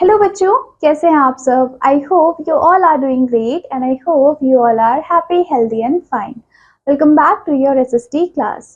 Hello बच्चों, कैसे हैं आप सब। I hope you all are doing great and I hope you all are happy, healthy and fine. Welcome back to your SST class.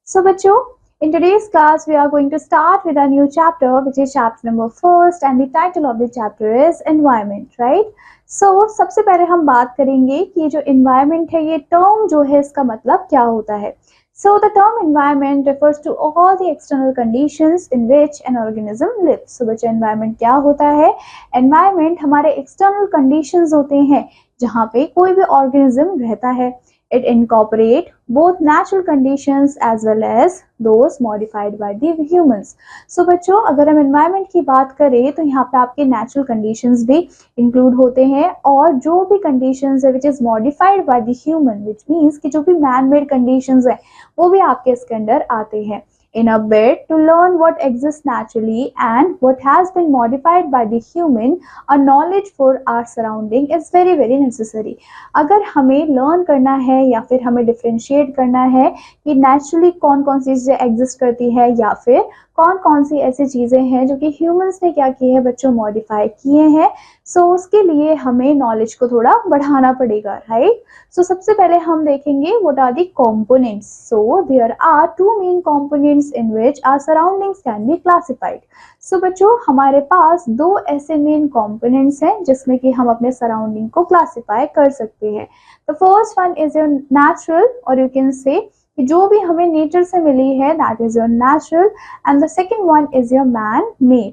So बच्चों, in today's class we are going to start with a new chapter which is chapter number first and the title of the chapter is environment, right? So सबसे पहले हम बात करेंगे कि ये जो environment है, ये term जो है इसका मतलब क्या होता है. So the term environment refers to all the external conditions in which an organism lives. So बच्चों, environment क्या होता है? Environment हमारे external conditions होते हैं जहाँ पे कोई भी organism रहता है. It incorporate both natural conditions as well as those modified by the humans. So बच्चों, अगर हम environment की बात करें तो यहाँ पे आपके natural conditions भी include होते हैं और जो भी conditions है which is modified by the human, which means कि जो भी man-made conditions है वो भी आपके इसके अंदर आते हैं. In a bid to learn what exists naturally and what has been modified by the human, a knowledge for our surrounding is very very necessary. अगर हमें लर्न करना है या फिर हमें डिफ्रेंशिएट करना है कि नेचुरली कौन कौन सी चीजें एग्जिस्ट करती है या फिर कौन कौन सी ऐसी चीजें हैं जो कि ह्यूमंस ने क्या की है बच्चों, मॉडिफाई किए हैं. सो उसके लिए हमें नॉलेज को थोड़ा बढ़ाना पड़ेगा, राइट. सो सबसे पहले हम देखेंगे what are the components. So there are two main components in which our surroundings can be classified. So बच्चों, हमारे पास दो ऐसे मेन कंपोनेंट्स हैं जिसमें कि हम अपने सराउंडिंग को क्लासिफाई कर सकते हैं. The first one is your natural, और यू कैन से कि जो भी हमें नेचर से मिली है that is your natural, and the second one is your man made.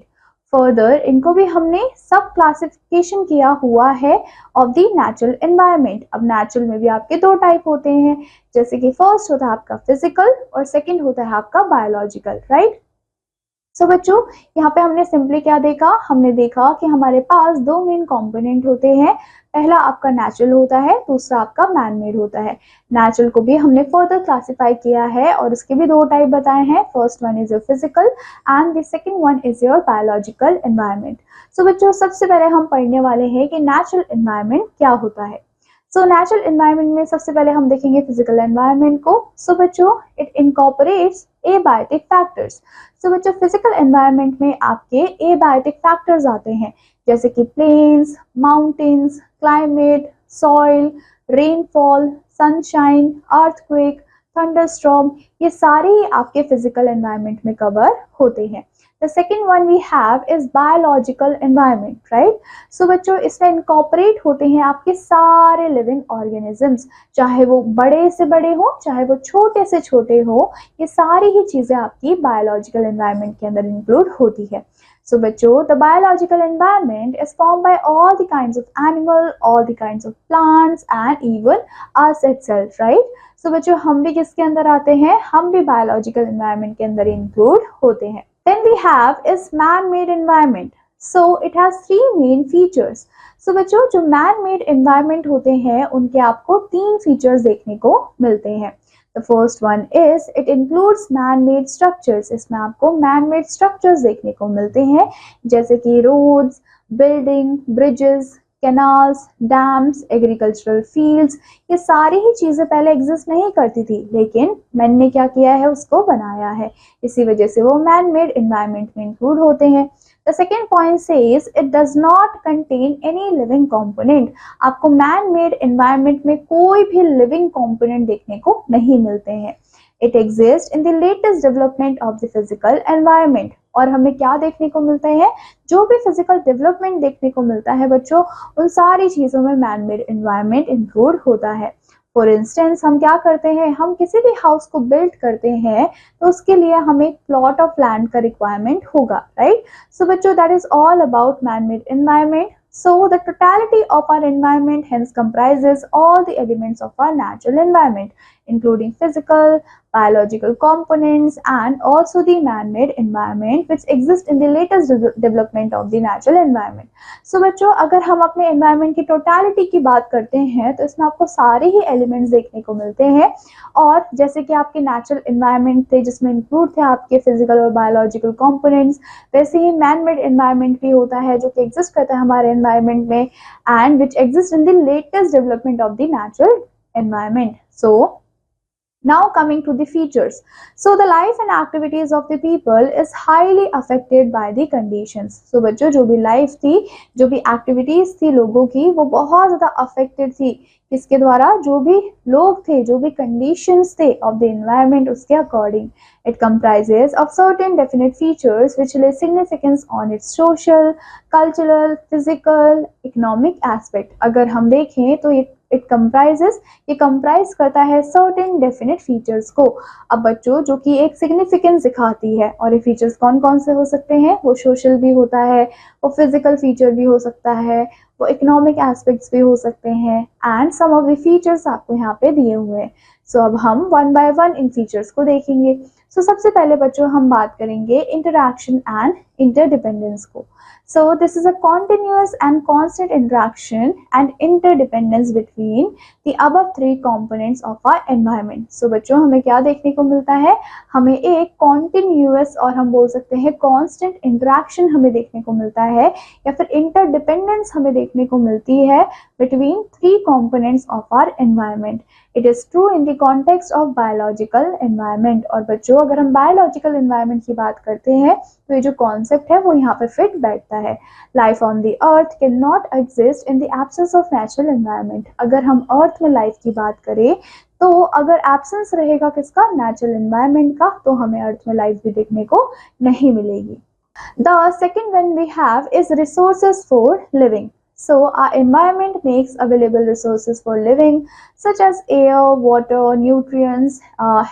Further इनको भी हमने सब क्लासिफिकेशन किया हुआ है ऑफ द नेचुरल एनवायरनमेंट. अब नेचुरल में भी आपके दो टाइप होते हैं, जैसे कि फर्स्ट होता है आपका फिजिकल और सेकंड होता है आपका बायोलॉजिकल, राइट. सो बच्चों, यहाँ पे हमने सिंपली क्या देखा, हमने देखा कि हमारे पास दो मेन कंपोनेंट होते हैं. पहला आपका नेचुरल होता है, दूसरा आपका मैन मेड होता है. नेचुरल को भी हमने फर्दर क्लासिफाई किया है और उसके भी दो टाइप बताए हैं. First one is your physical and the second one is your biological environment. So बच्चों, सबसे पहले हम पढ़ने वाले हैं कि नेचुरल एनवायरनमेंट क्या होता है. सो नेचुरल एनवायरनमेंट में सबसे पहले हम देखेंगे फिजिकल एनवायरनमेंट को. सो बच्चों, इट इनकॉर्पोरेट्स एबायोटिक फैक्टर्स. सो बच्चों, फिजिकल एनवायरनमेंट में आपके एबायोटिक फैक्टर्स आते हैं जैसे कि plains, mountains, climate, soil, rainfall, sunshine, earthquake, thunderstorm, ये सारे ही आपके फिजिकल एनवायरनमेंट में कवर होते हैं. The second one we have is biological environment, right? So बच्चों, इसमें इनकॉर्पोरेट होते हैं आपके सारे लिविंग ऑर्गेनिजम्स, चाहे वो बड़े से बड़े हो चाहे वो छोटे से छोटे हो, ये सारी ही चीजें आपकी बायोलॉजिकल एनवायरनमेंट के अंदर इंक्लूड होती है. So बच्चों, the biological environment is formed by all the kinds of animal, all the kinds of plants and even us itself, right? So बच्चों, हम भी किसके अंदर आते हैं, हम भी बायोलॉजिकल एनवायरनमेंट के अंदर इंक्लूड होते हैं. Then we have is man-made environment. So it has three main features. So बच्चों, जो man-made environment होते हैं उनके आपको तीन features देखने को मिलते हैं. The first one is it includes man-made structures. इसमें आपको man-made structures देखने को मिलते हैं जैसे कि roads, building, bridges, canals, dams, agricultural fields. ये सारी ही चीजें पहले एग्जिस्ट नहीं करती थी, लेकिन मैन ने क्या किया है, उसको बनाया है. इसी वजह से वो मैन मेड एनवायरनमेंट में इंक्लूड होते हैं. The second point says it does not contain any living component. आपको मैन मेड एनवायरनमेंट में कोई भी लिविंग कंपोनेंट देखने को नहीं मिलते हैं. It exist in the latest development of the physical environment. और हमें क्या देखने को मिलता है, जो भी फिजिकल डेवलपमेंट देखने को मिलता है बच्चों, उन सारी चीजों में मैन मेड एनवायरनमेंट इंक्लूड होता है. फॉर इंस्टेंस, हम क्या करते हैं, हम किसी भी हाउस को बिल्ड करते हैं तो उसके लिए हमें एक प्लॉट ऑफ लैंड का रिक्वायरमेंट होगा, राइट. सो बच्चों, that is all about man made environment. So the totality of our environment hence comprises all the elements of our natural environment, including physical, biological components and also the man-made environment which exist in the latest development of the natural environment. So बच्चों, अगर हम अपने environment की totality की बात करते हैं तो इसमें आपको सारे ही elements देखने को मिलते हैं. और जैसे कि आपके natural environment थे जिसमें include थे आपके physical और biological components, वैसे ही man-made environment भी होता है जो कि exist करता है हमारे environment में and which exists in the latest development of the natural environment. So Now coming to the features. So the life and activities of the people is highly affected by the conditions. So बच्चों जो भी life थी, जो भी activities थी लोगों की, वो बहुत ज़्यादा अफेक्टेड थी किसके द्वारा, जो भी लोग थे, जो भी कंडीशंस थे ऑफ द एनवायरनमेंट उसके according. It comprises of certain definite features which lay significance on its social, cultural, physical, economic aspect. अगर हम देखें तो it comprises, ये कंप्राइज करता है सर्टेन डेफिनेट फीचर्स को. अब बच्चों जो कि एक सिग्निफिकेंस दिखाती है, और ये फीचर्स कौन कौन से हो सकते हैं, वो सोशल भी होता है, वो फिजिकल फीचर भी हो सकता है, वो इकोनॉमिक एस्पेक्ट्स भी हो सकते हैं, and some of the features आपको यहाँ पे दिए हुए हैं. सो अब हम वन बाय वन इन फीचर्स को देखेंगे. सो सबसे पहले बच्चों हम बात करेंगे इंटरैक्शन एंड इंटरडिपेंडेंस को. So this is a continuous and constant interaction and interdependence between the above three components of our environment. So बच्चों हमें क्या देखने को मिलता है, हमें एक continuous और हम बोल सकते हैं constant interaction हमें देखने को मिलता है, या फिर interdependence हमें देखने को मिलती है between three components of our environment. It is true in the context of biological environment. और बच्चों अगर हम biological environment की बात करते हैं तो ये जो कॉन्सेप्ट है वो यहाँ पे फिट बैठता है. Life on the earth can not exist in the absence of natural environment. अगर हम अर्थ में लाइफ की बात करें तो अगर एब्सेंस रहेगा किसका, नेचुरल एनवायरनमेंट का, तो हमें अर्थ में लाइफ भी देखने को नहीं मिलेगी. The second one we have is resources for living. So our environment makes available resources for living such as air, water, nutrients,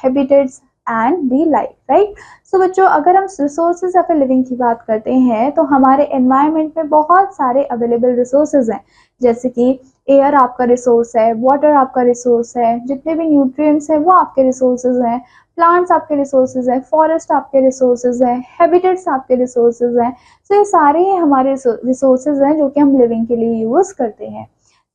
habitats and the life, right? So बच्चों अगर हम resources या फिर living की बात करते हैं तो हमारे environment में बहुत सारे available resources हैं, जैसे कि एयर आपका रिसोर्स है, वाटर आपका रिसोर्स है, जितने भी न्यूट्रिएंट्स हैं वो आपके रिसोर्सेज हैं, प्लांट्स आपके रिसोर्सेज हैं, फॉरेस्ट आपके रिसोर्सेज हैं, हैबिटेट्स आपके रिसोर्सेज हैं. तो ये सारे हमारे रिसोर्सेज हैं जो कि हम लिविंग के लिए यूज करते हैं.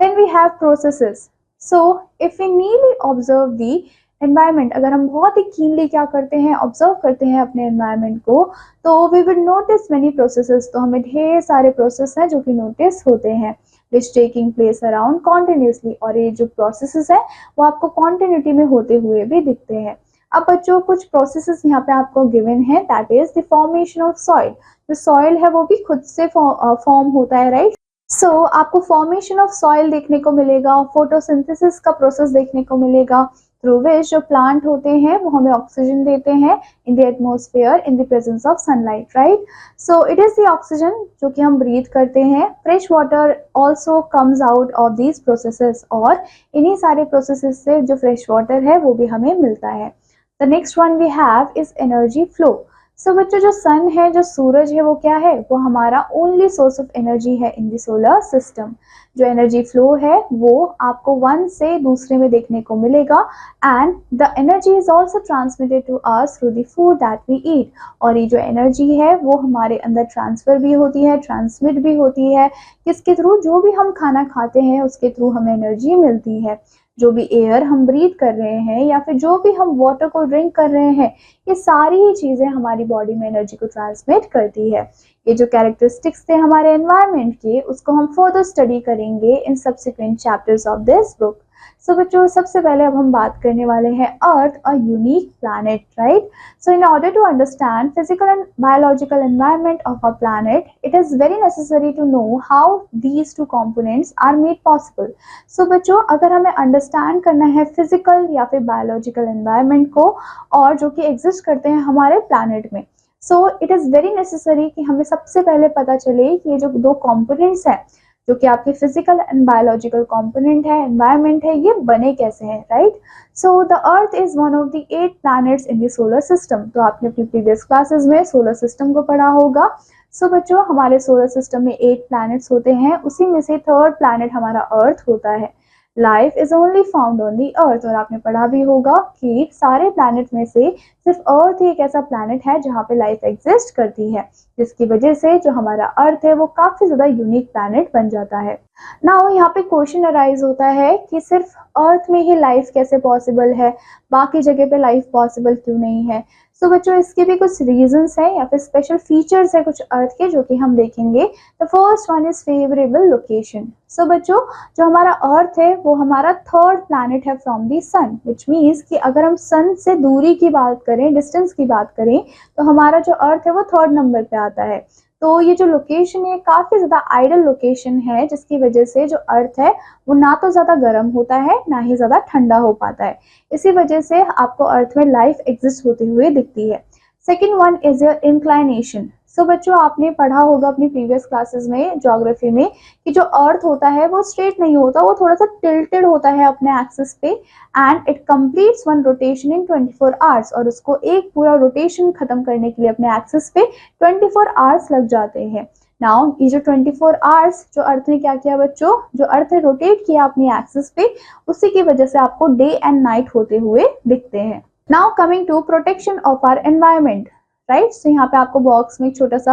Then we have processes. So if we neatly observe the environment, अगर हम बहुत ही कीनली क्या करते हैं, ऑब्जर्व करते हैं अपने एनवायरनमेंट को, तो we will notice many processes. तो हमें ढेर सारे प्रोसेस हैं जो कि नोटिस होते हैं which taking place around continuously. और ये जो प्रोसेसेस है वो आपको कॉन्टिन्यूटी में होते हुए भी दिखते हैं. अब बच्चों कुछ प्रोसेसेस यहाँ पे आपको गिवन है, that is the formation of soil. जो सॉइल है वो भी खुद से फॉर्म होता है, राइट. सो आपको फॉर्मेशन ऑफ सॉइल देखने को मिलेगा, फोटोसिंथेसिस का प्रोसेस देखने को मिलेगा, थ्रू विच जो प्लांट होते हैं वो हमें ऑक्सीजन देते हैं in the atmosphere in the presence of sunlight, right. So it is the oxygen जो कि हम ब्रीथ करते हैं. Fresh water also comes out of these processes, और इन्हीं सारे प्रोसेसेस से जो फ्रेश वाटर है वो भी हमें मिलता है. The next one we have is energy flow. So बच्चों जो सन है, जो सूरज है, वो क्या है, वो हमारा ओनली सोर्स ऑफ एनर्जी है इन द सोलर सिस्टम. जो एनर्जी फ्लो है वो आपको वन से दूसरे में देखने को मिलेगा, and the energy is also transmitted to us through the food that we eat. और ये जो एनर्जी है वो हमारे अंदर ट्रांसफर भी होती है, ट्रांसमिट भी होती है. किसके थ्रू, जो भी हम खाना खाते हैं उसके थ्रू हमें एनर्जी मिलती है. जो भी एयर हम ब्रीथ कर रहे हैं या फिर जो भी हम वाटर को ड्रिंक कर रहे हैं, ये सारी ही चीज़ें हमारी बॉडी में एनर्जी को ट्रांसमिट करती है. ये जो कैरेक्टरिस्टिक्स थे हमारे एनवायरनमेंट के, उसको हम फर्दर स्टडी करेंगे in subsequent chapters of this book. So बच्चों सबसे पहले अब हम बात करने वाले हैं Earth, a unique planet, right. So in order to understand physical and biological environment of a planet, it is very necessary to know how these two components are made possible. So बच्चों अगर हमें understand करना है physical या फिर biological environment को, और जो कि एग्जिस्ट करते हैं हमारे प्लैनेट में, so it is very necessary कि हमें सबसे पहले पता चले कि ये जो दो कंपोनेंट्स हैं, जो कि आपके फिजिकल एंड बायोलॉजिकल कंपोनेंट है, एनवायरनमेंट है, ये बने कैसे हैं, right. So the earth is one of the 8 planets in the solar system. तो आपने अपनी प्रीवियस क्लासेस में सोलर सिस्टम को पढ़ा होगा. सो बच्चों हमारे सोलर सिस्टम में 8 प्लैनेट्स होते हैं, उसी में से थर्ड प्लैनेट हमारा अर्थ होता है. Life is only found on the Earth. और आपने पढ़ा भी होगा कि सारे प्लैनेट में से सिर्फ अर्थ ही एक ऐसा प्लैनेट है जहाँ पे लाइफ एग्जिस्ट करती है, जिसकी वजह से जो हमारा अर्थ है वो काफी ज्यादा यूनिक प्लैनेट बन जाता है। नाउ यहाँ पे क्वेश्चन अराइज होता है कि सिर्फ अर्थ में ही लाइफ कैसे पॉसिबल है, बाकी जगह पे लाइफ पॉसिबल क्यों नहीं है। सो बच्चों, इसके भी कुछ रीजंस हैं या फिर स्पेशल फीचर्स है कुछ अर्थ के जो कि हम देखेंगे। The first one is favourable location. So बच्चों, जो हमारा अर्थ है वो हमारा थर्ड प्लैनेट है from the sun, which means कि अगर हम सन से दूरी की बात करें, डिस्टेंस की बात करें, तो हमारा जो अर्थ है वो थर्ड नंबर पे आता है। तो ये जो लोकेशन है काफी ज्यादा आइडल लोकेशन है, जिसकी वजह से जो अर्थ है वो ना तो ज्यादा गर्म होता है ना ही ज्यादा ठंडा हो पाता है। इसी वजह से आपको अर्थ में लाइफ एग्जिस्ट होते हुए दिखती है। Second one is your inclination. So बच्चों, आपने पढ़ा होगा अपनी प्रीवियस क्लासेस में ज्योग्राफी में कि जो अर्थ होता है वो स्ट्रेट नहीं होता, वो थोड़ा सा टिल्टेड होता है अपने एक्सिस पे, and it completes one rotation in 24 hours. और उसको एक पूरा रोटेशन खत्म करने के लिए अपने एक्सिस पे 24 आवर्स लग जाते हैं। नाउ ये जो 24 आवर्स जो अर्थ ने क्या किया बच्चों, जो अर्थ ने रोटेट किया अपनी एक्सिस पे, उसी की वजह से आपको डे एंड नाइट होते हुए दिखते हैं। Now coming to protection of our environment, right. So यहाँ पे आपको बॉक्स में एक छोटा सा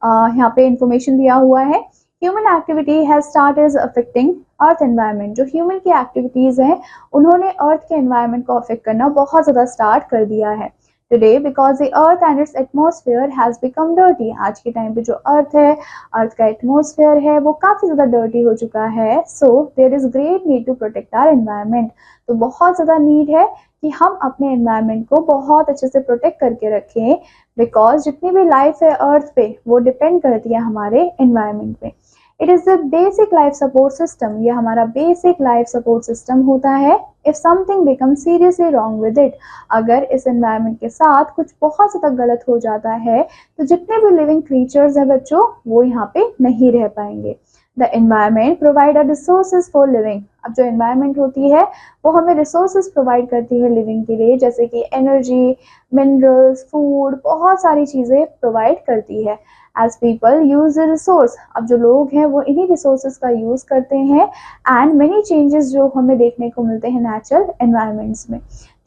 यहाँ पे इंफॉर्मेशन दिया हुआ है। Human activity has started affecting earth environment. जो ह्यूमन की एक्टिविटीज हैं उन्होंने अर्थ के एनवायरनमेंट को अफेक्ट करना बहुत ज्यादा स्टार्ट कर दिया है। Today because the earth and it's atmosphere has become dirty. आज के टाइम पे जो अर्थ है, अर्थ का एटमॉस्फेयर है वो काफी ज्यादा डर्टी हो चुका है। So there is great need to protect our environment. तो बहुत ज्यादा नीड है कि हम अपने एनवायरनमेंट को बहुत अच्छे से प्रोटेक्ट करके रखें, बिकॉज जितनी भी लाइफ है अर्थ पे वो डिपेंड करती है हमारे एनवायरनमेंट पे। It is the basic life support system. ये हमारा बेसिक लाइफ सपोर्ट सिस्टम होता है। If something become seriously wrong with it, अगर इस एनवायरनमेंट के साथ कुछ बहुत ज्यादा गलत हो जाता है तो जितने भी लिविंग क्रीचर्स हैं बच्चों वो यहाँ पे नहीं रह पाएंगे। The environment provide resources for living. अब जो एनवायरनमेंट होती है वो हमें रिसोर्सेज प्रोवाइड करती है लिविंग के लिए, जैसे कि एनर्जी, मिनरल्स, फूड, बहुत सारी चीज़ें प्रोवाइड करती है। As people use the resource, अब जो लोग हैं वो इन्हीं रिसोर्सेज का यूज़ करते हैं। एंड मेनी चेंजेस जो हमें देखने को मिलते हैं नेचुरल एनवायरनमेंट्स में।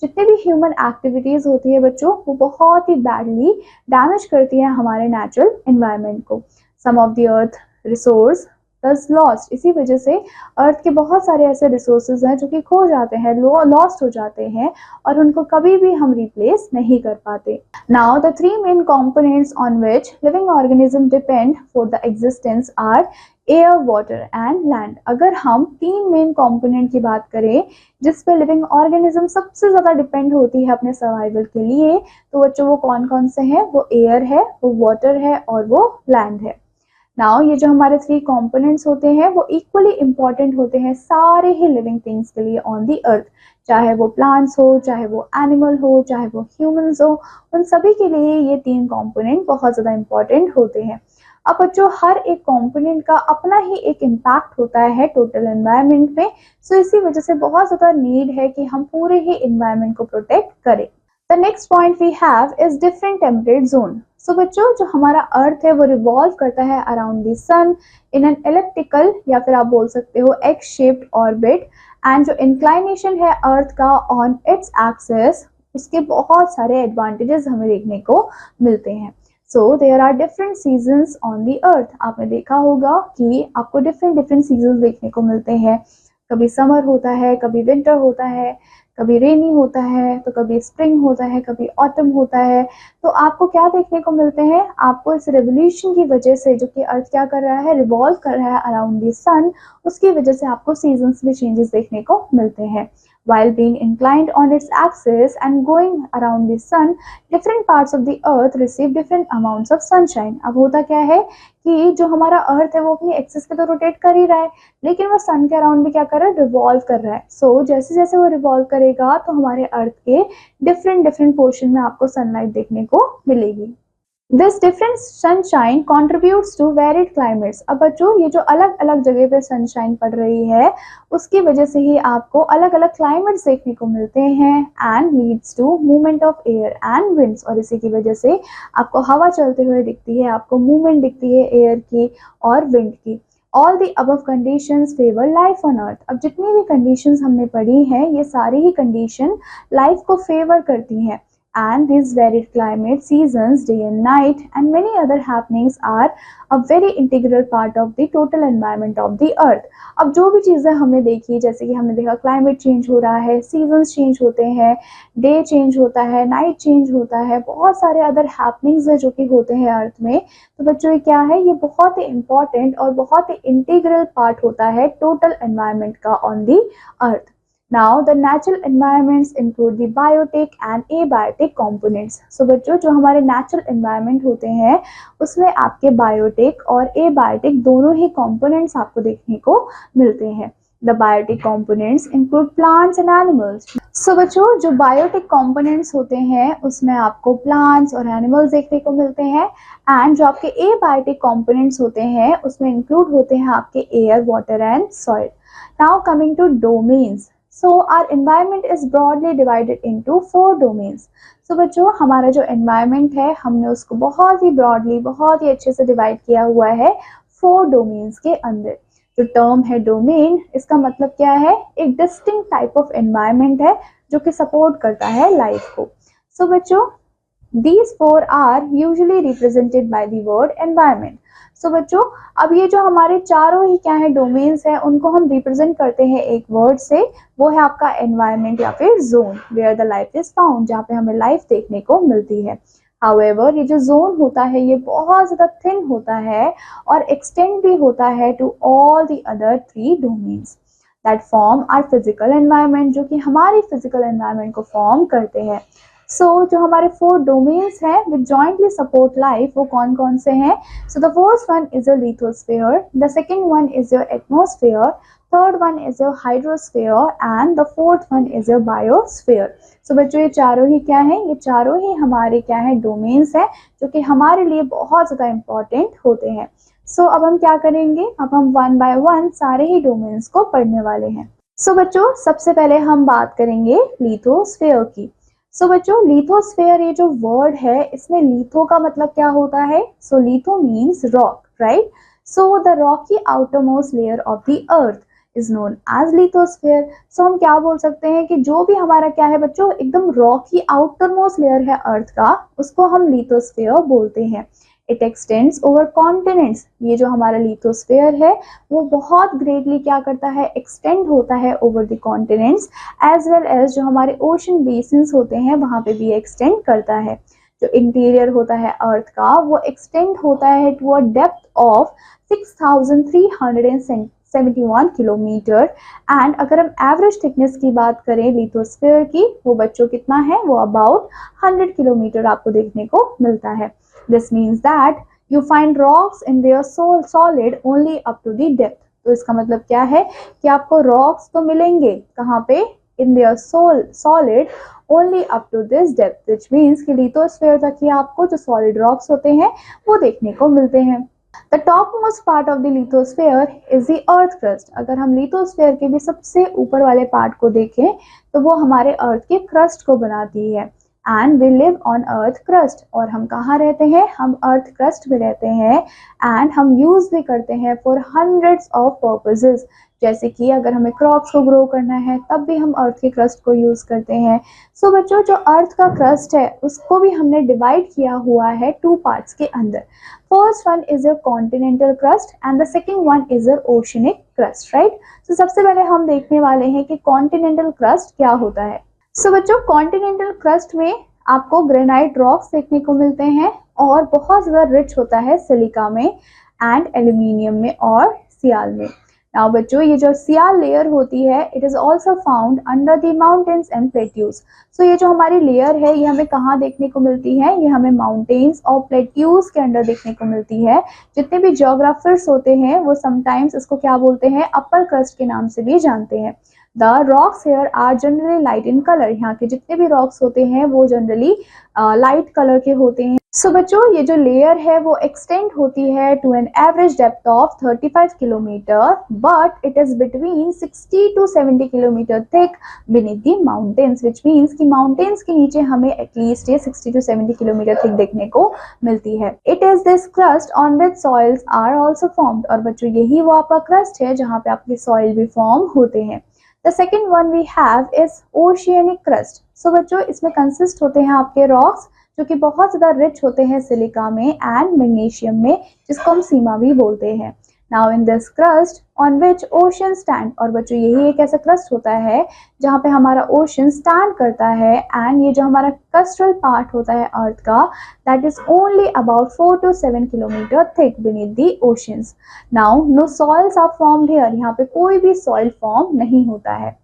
जितने भी ह्यूमन एक्टिविटीज़ होती है बच्चों वो बहुत ही बैडली डैमेज करती है हमारे नेचुरल एनवायरनमेंट को। सम ऑफ द अर्थ रिसोर्स दस लॉस्ट, इसी वजह से अर्थ के बहुत सारे ऐसे रिसोर्सेज हैं जो कि खो जाते हैं, लॉस्ट हो जाते हैं और उनको कभी भी हम रिप्लेस नहीं कर पाते। Now the three main components on which living organism depend for the existence are air, water and land. अगर हम तीन मेन कंपोनेंट की बात करें जिस पे लिविंग ऑर्गेनिज्म सबसे ज़्यादा डिपेंड होती है अपने सर्वाइवल के लिए, तो बच्चों वो कौन कौन से हैं? वो एयर है, वो वाटर है और वो लैंड है। नाउ ये जो हमारे थ्री कंपोनेंट्स होते हैं वो इक्वली इंपॉर्टेंट होते हैं सारे ही लिविंग थिंग्स के लिए ऑन दी अर्थ, चाहे वो प्लांट्स हो, चाहे वो एनिमल हो, चाहे वो ह्यूमंस हो, उन सभी के लिए ये तीन कंपोनेंट बहुत ज़्यादा इंपॉर्टेंट होते हैं। अब बच्चों हर एक कंपोनेंट का अपना ही एक इम्पैक्ट होता है टोटल एनवायरनमेंट में। सो इसी वजह से बहुत ज़्यादा नीड है कि हम पूरे ही एनवायरनमेंट को प्रोटेक्ट करें। The next point we have is different temperate zone. So बच्चों जो हमारा अर्थ है वो रिवॉल्व करता है around the sun in an elliptical या फिर आप बोल सकते हो एक्स शेप्ड ऑर्बिट। एंड जो इंक्लाइनेशन है अर्थ का ऑन इट्स एक्सिस, उसके बहुत सारे एडवांटेजेस हमें देखने को मिलते हैं। So there are different seasons on the Earth. आपने देखा होगा कि आपको डिफरेंट डिफरेंट सीजन्स देखने को मिलते हैं। कभी समर होता है, कभी विंटर होता है, कभी रेनी होता है, तो कभी स्प्रिंग होता है, कभी ऑटम होता है। तो आपको क्या देखने को मिलते हैं? आपको इस रेवोल्यूशन की वजह से, जो कि अर्थ क्या कर रहा है, रिवॉल्व कर रहा है अराउंड द सन, उसकी वजह से आपको सीजन्स में चेंजेस देखने को मिलते हैं। While being inclined on its axis and going around the sun, different parts of the earth receive different amounts of sunshine. अब होता क्या है कि जो हमारा अर्थ है वो अपनी एक्सिस पे तो रोटेट कर ही रहा है, लेकिन वो सन के अराउंड भी क्या कर रहा है? रिवॉल्व कर रहा है। सो जैसे जैसे वो रिवॉल्व करेगा तो हमारे अर्थ के डिफरेंट डिफरेंट पोर्शन में आपको सनलाइट देखने को मिलेगी। This different sunshine contributes to varied climates. अब बच्चों ये जो अलग अलग जगह पे सनशाइन पड़ रही है उसकी वजह से ही आपको अलग अलग क्लाइमेट्स देखने को मिलते हैं and leads to movement of air and winds. और इसी की वजह से आपको हवा चलते हुए दिखती है, आपको मूवमेंट दिखती है एयर की और विंड की। All the above conditions favour life on earth. अब जितनी भी कंडीशंस हमने पढ़ी हैं ये सारी ही कंडीशन लाइफ को फेवर करती हैं। and these varied climate, seasons, day and night, and many other happenings are a very integral part of the total environment of the earth. अब जो भी चीज़ें हमने देखी, जैसे कि हमने देखा क्लाइमेट चेंज हो रहा है, सीजन्स चेंज होते हैं, डे चेंज होता है, नाइट चेंज होता है, बहुत सारे अदर हैपनिंग्स है जो कि होते हैं अर्थ में। तो बच्चों ये क्या है, ये बहुत ही इंपॉर्टेंट और बहुत ही इंटीग्रल पार्ट होता है टोटल एनवायरनमेंट का on the earth. Now the natural environments include the biotic and abiotic components. So बच्चों जो हमारे natural environment होते हैं उसमें आपके biotic और abiotic दोनों ही components आपको देखने को मिलते हैं। The biotic components include plants and animals. So बच्चों जो biotic components होते हैं उसमें आपको plants और animals देखने को मिलते हैं, and जो आपके abiotic components होते हैं उसमें include होते हैं आपके air, water and soil. Now coming to domains. So our environment is broadly divided into 4 domains. So बच्चों हमारा जो environment है हमने उसको बहुत ही broadly, बहुत ही अच्छे से divide किया हुआ है 4 domains के अंदर। जो term है domain, इसका मतलब क्या है, एक distinct type of environment है जो कि support करता है life को। So बच्चों these 4 are usually represented by the word environment. So बच्चों अब ये जो हमारे चारों ही क्या है डोमेन्स है उनको हम रिप्रेजेंट करते हैं एक वर्ड से, वो है आपका एनवायरनमेंट या फिर zone, where the life is found, जहाँ पे हमें लाइफ देखने को मिलती है। हाउएवर ये जो जोन होता है ये बहुत ज़्यादा थिन होता है और एक्सटेंड भी होता है to all the other 3 domains that form are physical environment, जो कि हमारी फिजिकल एनवायरनमेंट को फॉर्म करते हैं। जो हमारे 4 डोमेन्स हैं विच जॉइंटली सपोर्ट लाइफ वो कौन कौन से हैं? So the first one is your lithosphere, the second one is your atmosphere, third one is your hydrosphere and the fourth one is your biosphere. So बच्चों ये चारों ही क्या हैं? ये चारों ही हमारे क्या है डोमेन्स हैं जो कि हमारे लिए बहुत ज़्यादा इम्पॉर्टेंट होते हैं। अब हम क्या करेंगे, अब हम 1 बाय 1 सारे ही डोमेन्स को पढ़ने वाले हैं। बच्चों सबसे पहले हम बात करेंगे लिथोस्फीयर की। बच्चों लिथोस्फीयर ये जो वर्ड है इसमें लिथो का मतलब क्या होता है? Litho means rock, right? The rocky outermost layer of the earth is known as lithosphere. हम क्या बोल सकते हैं कि जो भी हमारा क्या है बच्चों एकदम रॉकी आउटरमोस्ट लेयर है अर्थ का, उसको हम लिथोस्फीयर बोलते हैं। It extends over continents. ये जो हमारा लिथोस्फीयर है वो बहुत ग्रेटली क्या करता है, एक्सटेंड होता है over the continents as well as जो हमारे ओशन बेसिन्स होते हैं वहाँ पे भी एक्सटेंड करता है। जो इंटीरियर होता है अर्थ का वो एक्सटेंड होता है to a depth of 6371 kilometre. And अगर हम एवरेज थिकनेस की बात करें लिथोस्फीयर की, वो बच्चों कितना है, वो अबाउट 100 किलोमीटर आपको देखने को मिलता है। This means that you find rocks in their solid only up to the depth. तो इसका मतलब क्या है कि आपको rocks तो मिलेंगे कहाँ पे, in their solid only up to this depth, which means कि लिथोस्फीयर तक ही आपको जो solid rocks होते हैं वो देखने को मिलते हैं। The topmost part of the lithosphere is the earth crust. अगर हम लिथोस्फीयर के भी सबसे ऊपर वाले पार्ट को देखें तो वो हमारे अर्थ के क्रस्ट को बनाती है। And we live on earth crust, और हम कहाँ रहते हैं, हम अर्थ क्रस्ट में रहते हैं। एंड हम यूज भी करते हैं फॉर हंड्रेड्स ऑफ पर्पसेस, जैसे कि अगर हमें क्रॉप्स को ग्रो करना है तब भी हम अर्थ के क्रस्ट को यूज करते हैं। बच्चों जो अर्थ का क्रस्ट है उसको भी हमने डिवाइड किया हुआ है 2 पार्ट्स के अंदर। First one is your continental crust and the second one is your oceanic crust, right? सबसे पहले हम देखने वाले हैं कि कॉन्टिनेंटल क्रस्ट क्या होता है। बच्चों कॉन्टिनेंटल क्रस्ट में आपको ग्रेनाइट रॉक्स देखने को मिलते हैं और बहुत ज़्यादा रिच होता है सिलिका में एंड एल्यूमिनियम में और सियाल में। नाउ बच्चों ये जो सियाल लेयर होती है it is also found under the mountains and plateaus. ये जो हमारी लेयर है ये हमें कहाँ देखने को मिलती है, ये हमें माउंटेन्स और प्लेट्यूज के अंडर देखने को मिलती है। जितने भी जियोग्राफर्स होते हैं वो समटाइम्स इसको क्या बोलते हैं, अपर क्रस्ट के नाम से भी जानते हैं। The rocks here are generally light in colour. यहाँ के जितने भी रॉक्स होते हैं वो जनरली लाइट कलर के होते हैं। बच्चों ये जो लेयर है वो एक्सटेंड होती है to an average depth of 35 kilometre, but it is between 60 to 70 kilometre thick beneath the mountains, which means कि माउंटेन्स के नीचे हमें एटलीस्ट ये 60 to 70 किलोमीटर थिक देखने को मिलती है। It is this crust on which soils are also formed. और बच्चों यही वो आपका क्रस्ट है जहाँ पे आपके सॉइल भी फॉर्म होते हैं। The second one we have is oceanic crust. सो बच्चों इसमें कंसिस्ट होते हैं आपके रॉक्स जो कि बहुत ज़्यादा रिच होते हैं सिलिका में एंड मैग्नीशियम में, जिसको हम सीमा भी बोलते हैं। Now in this crust on which ocean stand, और बच्चों यही एक ऐसा क्रस्ट होता है जहाँ पे हमारा ओशन स्टैंड करता है, एंड ये जो हमारा क्रस्टल पार्ट होता है अर्थ का, that is only about 4 to 7 kilometre thick beneath the oceans. Now no soils are formed here, यहाँ पे कोई भी सॉइल फॉर्म नहीं होता है।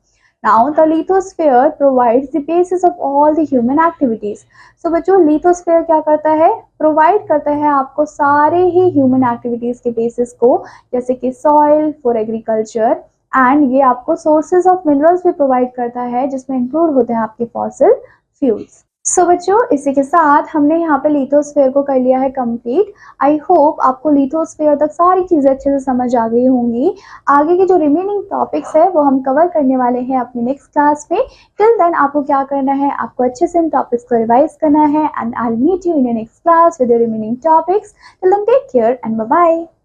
Now the lithosphere provides the basis of all the human activities. So बच्चों lithosphere क्या करता है, प्रोवाइड करता है आपको सारे ही ह्यूमन एक्टिविटीज के बेसिस को, जैसे कि सॉइल फॉर एग्रीकल्चर, एंड ये आपको सोर्सेज ऑफ मिनरल्स भी प्रोवाइड करता है जिसमें इंक्लूड होते हैं आपके फॉसिल फ्यूल्स। सो बच्चों इसी के साथ हमने यहाँ पे लिथोस्फेयर को कर लिया है कंप्लीट। आई होप आपको लिथोस्फेयर तक सारी चीज़ें अच्छे से समझ आ गई होंगी। आगे के जो रिमेनिंग टॉपिक्स है वो हम कवर करने वाले हैं अपनी नेक्स्ट क्लास में। टिल देन आपको क्या करना है, आपको अच्छे से इन टॉपिक्स को रिवाइज करना है, and I will meet you in next class with the remaining topics. Till then take care and bye bye.